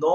9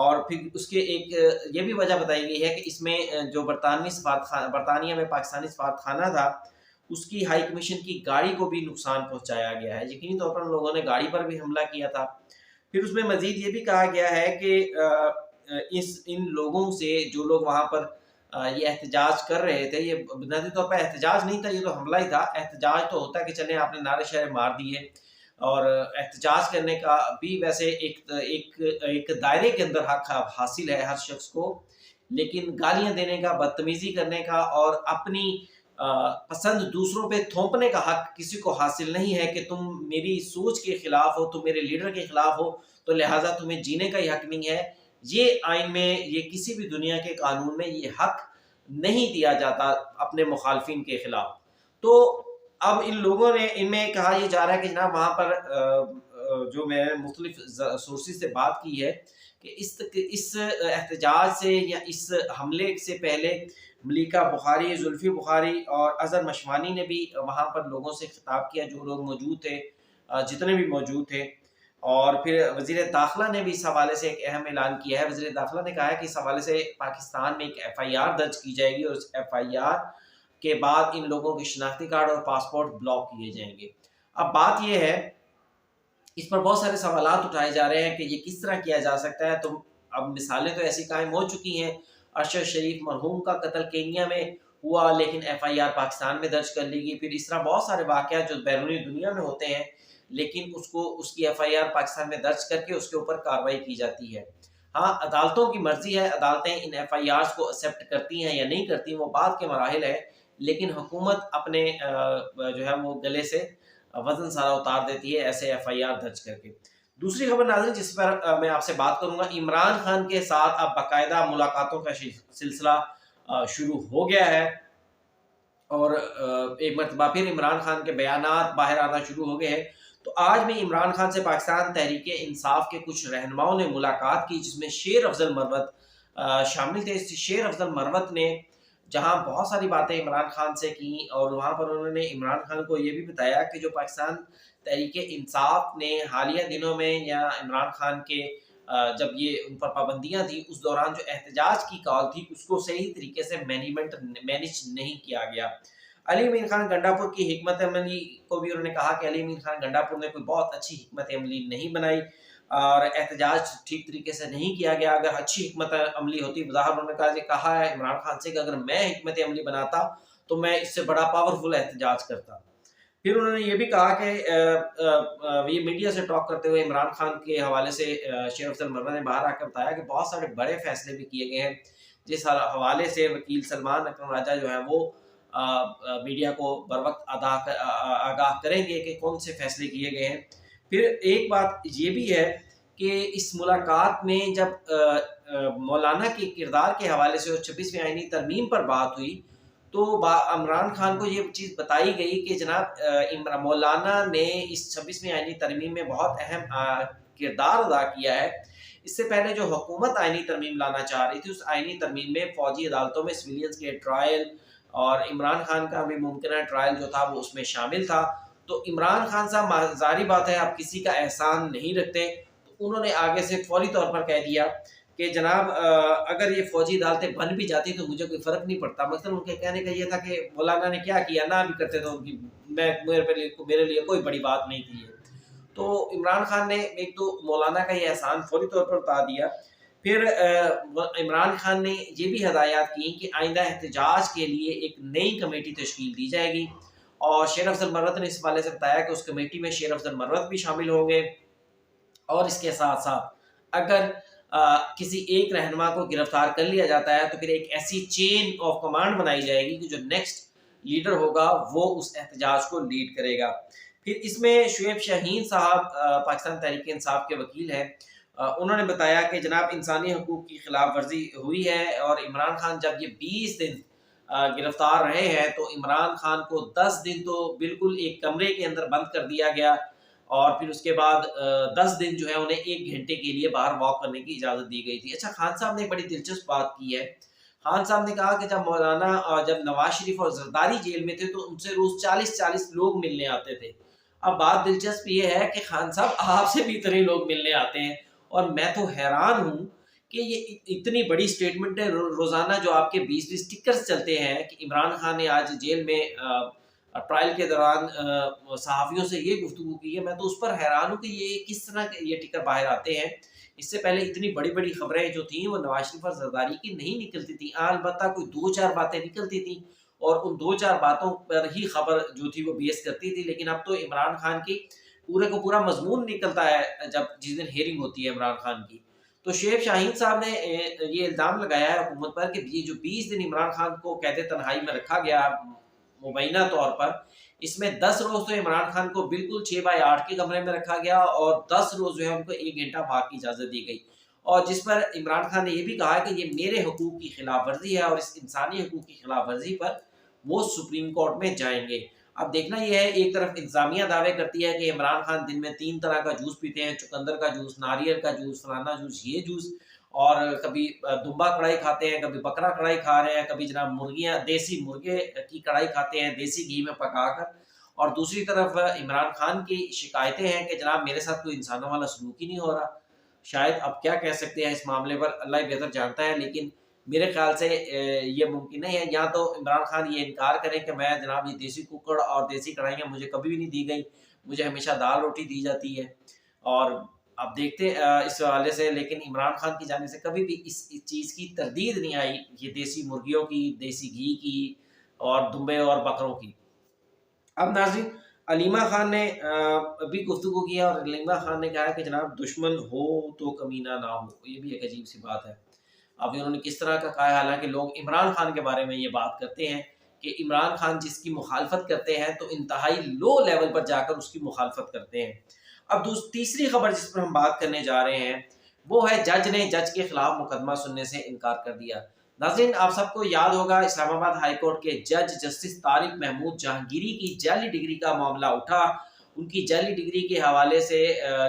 اور پھر اس کے ایک یہ بھی وجہ بتائی گئی ہے کہ اس میں جو برطانیہ میں پاکستانی سفارت خانہ تھا اس کی ہائی کمیشن کی گاڑی کو بھی نقصان پہنچایا گیا ہے، یقینی طور پر ان لوگوں نے گاڑی پر بھی حملہ کیا تھا۔ پھر اس میں مزید یہ بھی کہا گیا ہے کہ ان لوگوں سے جو لوگ وہاں پر یہ احتجاج کر رہے تھے، یہ بنیادی طور پر احتجاج نہیں تھا، یہ تو حملہ ہی تھا۔ احتجاج تو ہوتا ہے کہ چلیں آپ نے نعرے شعرے مار دیے، اور احتجاج کرنے کا بھی ویسے ایک دائرے کے اندر حق حاصل ہے ہر شخص کو، لیکن گالیاں دینے کا، بدتمیزی کرنے کا اور اپنی پسند دوسروں پہ تھوپنے کا حق کسی کو حاصل نہیں ہے کہ تم میری سوچ کے خلاف ہو، تم میرے لیڈر کے خلاف ہو تو لہٰذا تمہیں جینے کا ہی حق نہیں ہے۔ یہ آئین میں، یہ کسی بھی دنیا کے قانون میں یہ حق نہیں دیا جاتا اپنے مخالفین کے خلاف۔ تو اب ان لوگوں نے، ان میں کہا یہ جا رہا ہے کہ جناب وہاں پر جو میں نے مختلف سورسز سے بات کی ہے کہ اس احتجاج سے یا اس حملے سے پہلے ملیکہ بخاری، زلفی بخاری اور اظہر مشوانی نے بھی وہاں پر لوگوں سے خطاب کیا، جو لوگ موجود تھے، جتنے بھی موجود تھے۔ اور پھر وزیر داخلہ نے بھی اس حوالے سے ایک اہم اعلان کیا ہے۔ وزیر داخلہ نے کہا ہے کہ اس حوالے سے پاکستان میں ایک FIR درج کی جائے گی، اور اس FIR کے بعد ان لوگوں کے شناختی کارڈ اور پاسپورٹ بلاک کیے جائیں گے۔ اب بات یہ ہے، اس پر بہت سارے سوالات اٹھائے جا رہے ہیں کہ یہ کس طرح کیا جا سکتا ہے۔ تو اب مثالیں تو ایسی قائم ہو چکی ہیں، ارشد شریف مرحوم کا قتل کینیا میں ہوا لیکن FIR پاکستان میں درج کر لی گئی۔ پھر اس طرح بہت سارے واقعات جو بیرونی دنیا میں ہوتے ہیں لیکن اس کی FIR پاکستان میں درج کر کے اس کے اوپر کارروائی کی جاتی ہے۔ ہاں، عدالتوں کی مرضی ہے، عدالتیں ان FIRs کو ایکسیپٹ کرتی ہیں یا نہیں کرتی، وہ بعد کے مراحل ہے، لیکن حکومت اپنے جو ہے وہ گلے سے وزن سارا اتار دیتی ہے ایسے FIR درج کر کے۔ دوسری خبر ناظرین جس پر میں آپ سے بات کروں گا، عمران خان کے ساتھ اب باقاعدہ ملاقاتوں کا سلسلہ شروع ہو گیا ہے، اور ایک مرتبہ پھر عمران خان کے بیانات باہر آنا شروع ہو گئے ہیں۔ تو آج بھی عمران خان سے پاکستان تحریک انصاف کے کچھ رہنماؤں نے ملاقات کی، جس میں شیر افضل مروت شامل تھے۔ شیر افضل مروت نے جہاں بہت ساری باتیں عمران خان سے کی، اور وہاں پر انہوں نے عمران خان کو یہ بھی بتایا کہ جو پاکستان تحریک انصاف نے حالیہ دنوں میں یا عمران خان کے جب یہ ان پر پابندیاں تھیں اس دوران جو احتجاج کی کال تھی اس کو صحیح طریقے سے مینج نہیں کیا گیا۔ علی امین خان گنڈا پور کی حکمت عملی کو بھی انہوں نے کہا کہ علی امین خان گنڈا پور نے کوئی بہت اچھی حکمت عملی نہیں بنائی، اور احتجاج ٹھیک طریقے سے نہیں کیا گیا۔ اگر اچھی حکمت عملی ہوتی، بظاہر انہوں نے کہا ہے عمران خان سے کہ اگر میں حکمت عملی بناتا تو میں اس سے بڑا پاورفل احتجاج کرتا۔ پھر انہوں نے یہ بھی کہا کہ یہ میڈیا سے ٹاک کرتے ہوئے عمران خان کے حوالے سے شیر افضل مروت نے باہر آ کر بتایا کہ بہت سارے بڑے فیصلے بھی کیے گئے ہیں، جس حوالے سے وکیل سلمان اکرم راجہ جو ہے وہ میڈیا کو بر وقت آگاہ کریں گے کہ کون سے فیصلے کیے گئے ہیں۔ پھر ایک بات یہ بھی ہے کہ اس ملاقات میں جب مولانا کے کردار کے حوالے سے 26ویں آئینی ترمیم پر بات ہوئی تو عمران خان کو یہ چیز بتائی گئی کہ جناب مولانا نے اس 26ویں آئینی ترمیم میں بہت اہم کردار ادا کیا ہے۔ اس سے پہلے جو حکومت آئینی ترمیم لانا چاہ رہی تھی، اس آئینی ترمیم میں فوجی عدالتوں میں سویلینز کے ٹرائل اور عمران خان کا بھی ممکنہ ٹرائل جو تھا وہ اس میں شامل تھا۔ تو عمران خان صاحب ظاہری بات ہے آپ کسی کا احسان نہیں رکھتے، تو انہوں نے آگے سے فوری طور پر کہہ دیا کہ جناب اگر یہ فوجی عدالتیں بن بھی جاتی تو مجھے کوئی فرق نہیں پڑتا۔ مثلا ان کے کہنے کا یہ تھا کہ مولانا نے کیا کیا، نہ بھی کرتے تو میرے لیے کوئی بڑی بات نہیں تھی۔ تو عمران خان نے ایک تو مولانا کا یہ احسان فوری طور پر بتا دیا۔ پھر عمران خان نے یہ بھی ہدایات کی کہ آئندہ احتجاج کے لیے ایک نئی کمیٹی تشکیل دی جائے گی، اور شیر افضل مروت نے اس حوالے سے بتایا کہ اس کمیٹی میں شیر افضل مروت بھی شامل ہوں گے، اور اس کے ساتھ ساتھ اگر کسی ایک رہنما کو گرفتار کر لیا جاتا ہے تو پھر ایک ایسی چین آف کمانڈ بنائی جائے گی کہ جو نیکسٹ لیڈر ہوگا وہ اس احتجاج کو لیڈ کرے گا۔ پھر اس میں شعیب شاہین صاحب پاکستان تحریک انصاف کے وکیل ہیں، انہوں نے بتایا کہ جناب انسانی حقوق کی خلاف ورزی ہوئی ہے، اور عمران خان جب یہ 20 دن گرفتار رہے ہیں تو عمران خان کو 10 دن تو بالکل ایک کمرے کے اندر بند کر دیا گیا، اور پھر اس کے بعد 10 دن جو ہے انہیں 1 گھنٹے کے لیے باہر واک کرنے کی اجازت دی گئی تھی۔ اچھا، خان صاحب نے بڑی دلچسپ بات کی ہے۔ خان صاحب نے کہا کہ جب مولانا اور جب نواز شریف اور زرداری جیل میں تھے تو ان سے روز 40 لوگ ملنے آتے تھے۔ اب بات دلچسپ یہ ہے کہ خان صاحب آپ سے بھی اتنے لوگ ملنے آتے ہیں، اور میں تو حیران ہوں کہ یہ اتنی بڑی اسٹیٹمنٹ ہے، روزانہ جو آپ کے 20 سٹکرز چلتے ہیں کہ عمران خان نے آج جیل میں ٹرائل کے دوران صحافیوں سے یہ گفتگو کی ہے، میں تو اس پر حیران ہوں کہ یہ کس طرح یہ ٹکر باہر آتے ہیں۔ اس سے پہلے اتنی بڑی بڑی خبریں جو تھیں وہ نواز شریف اور زرداری کی نہیں نکلتی تھیں، البتہ کوئی 2-4 باتیں نکلتی تھیں اور ان 2-4 باتوں پر ہی خبر جو تھی وہ بیس کرتی تھی، لیکن اب تو عمران خان کی پورے کو پورا مضمون نکلتا ہے جس دن ہیئرنگ ہوتی ہے عمران خان کی۔ تو شعیب شاہین صاحب نے یہ الزام لگایا ہے حکومت پر کہ یہ جو 20 دن عمران خان کو قید تنہائی میں رکھا گیا مبینہ طور پر، اس میں 10 روز تو عمران خان کو بالکل 6x8 کے کمرے میں رکھا گیا اور 10 روز جو ہے ان کو 1 گھنٹہ بھاگ کی اجازت دی گئی، اور جس پر عمران خان نے یہ بھی کہا کہ یہ میرے حقوق کی خلاف ورزی ہے اور اس انسانی حقوق کی خلاف ورزی پر وہ سپریم کورٹ میں جائیں گے۔ اب دیکھنا یہ ہے، ایک طرف انتظامیہ دعوے کرتی ہے کہ عمران خان دن میں 3 طرح کا جوس پیتے ہیں، چقندر کا جوس، ناریل کا جوس، فلانا جوس، یہ جوس، اور کبھی دمبا کڑھائی کھاتے ہیں، کبھی بکرا کڑھائی کھا رہے ہیں، کبھی جناب مرغیاں دیسی مرغے کی کڑھائی کھاتے ہیں دیسی گھی میں پکا کر، اور دوسری طرف عمران خان کی شکایتیں ہیں کہ جناب میرے ساتھ کوئی انسانوں والا سلوک ہی نہیں ہو رہا۔ شاید اب کیا کہہ سکتے ہیں اس معاملے پر، اللہ ہی بہتر جانتا ہے، لیکن میرے خیال سے یہ ممکن نہیں ہے، یا تو عمران خان یہ انکار کریں کہ میں جناب یہ دیسی کوکڑ اور دیسی کڑھائیاں مجھے کبھی بھی نہیں دی گئی، مجھے ہمیشہ دال روٹی دی جاتی ہے، اور اب دیکھتے اس حوالے سے، لیکن عمران خان کی جانب سے کبھی بھی اس چیز کی تردید نہیں آئی، یہ دیسی مرغیوں کی، دیسی گھی کی اور دمبے اور بکروں کی۔ اب ناظرین، علیمہ خان نے بھی گفتگو کیا اور علیمہ خان نے کہا کہ جناب دشمن ہو تو کمینہ نہ ہو، یہ بھی ایک عجیب سی بات ہے۔ اب انہوں نے کس طرح کا کہا ہے، حالانکہ لوگ عمران خان کے بارے میں یہ بات کرتے ہیں کہ عمران خان جس کی مخالفت کرتے ہیں تو انتہائی لو لیول پر جا کر اس کی مخالفت کرتے ہیں۔ اب تیسری خبر جس پر ہم بات کرنے جا رہے ہیں وہ ہے جج نے جج کے خلاف مقدمہ سننے سے انکار کر دیا۔ ناظرین، آپ سب کو یاد ہوگا اسلام آباد ہائی کورٹ کے جج جسٹس طارق محمود جہانگیری کی جعلی ڈگری کا معاملہ اٹھا۔ ان کی جعلی ڈگری کے حوالے سے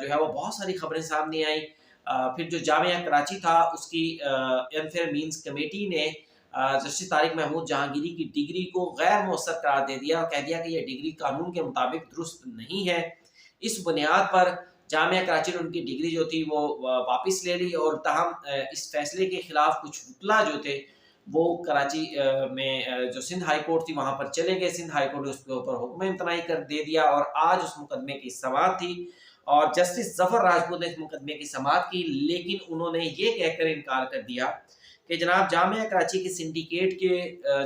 جو ہے وہ بہت ساری خبریں سامنے آئیں۔ پھر جو جامعہ کراچی تھا اس کی انفیئر مینز کمیٹی نے جسٹس طارق محمود جہانگیری کی ڈگری کو غیر مؤثر قرار دے دیا اور کہہ دیا کہ یہ ڈگری قانون کے مطابق درست نہیں ہے۔ اس بنیاد پر جامعہ کراچی نے ان کی ڈگری جو تھی وہ واپس لے لی، اور تاہم اس فیصلے کے خلاف کچھ وکلا جو تھے وہ کراچی میں جو سندھ ہائی کورٹ تھی وہاں پر چلے گئے۔ سندھ ہائی کورٹ نے اس کے اوپر حکم امتناعی کر دے دیا اور آج اس مقدمے کی سماعت تھی، اور جسٹس ظفر راجپوت نے اس مقدمے کی سماعت کی، لیکن انہوں نے یہ کہہ کر انکار کر دیا کہ جناب جامعہ کراچی کے سنڈیکیٹ کے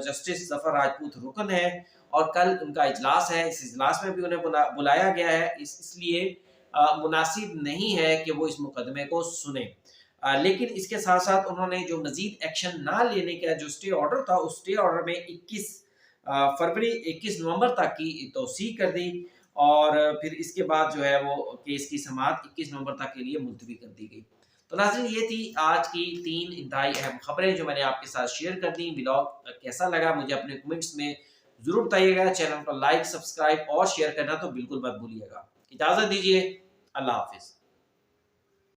جسٹس ظفر راجپوت رکن ہیں اور کل ان کا اجلاس ہے، اس اجلاس میں بھی انہیں بلایا گیا ہے، اس لیے مناسب نہیں ہے کہ وہ اس مقدمے کو سنیں۔ لیکن اس کے ساتھ ساتھ انہوں نے جو مزید ایکشن نہ لینے کا جو اسٹے آرڈر تھا، اس اسٹے آرڈر میں 21 نومبر تک کی توسیع کر دی، اور پھر اس کے بعد جو ہے وہ کیس کی سماعت 21 نومبر تک کے لیے ملتوی کر دی گئی۔ تو ناظرین، یہ تھی آج کی 3 انتہائی اہم خبریں جو میں نے آپ کے ساتھ شیئر کر دیں۔ ولاگ کیسا لگا مجھے اپنے کمنٹس میں ضرور بتائیے گا۔ چینل کو لائک، سبسکرائب اور شیئر کرنا تو بالکل مت بھولیے گا۔ اجازت دیجیے، اللہ حافظ۔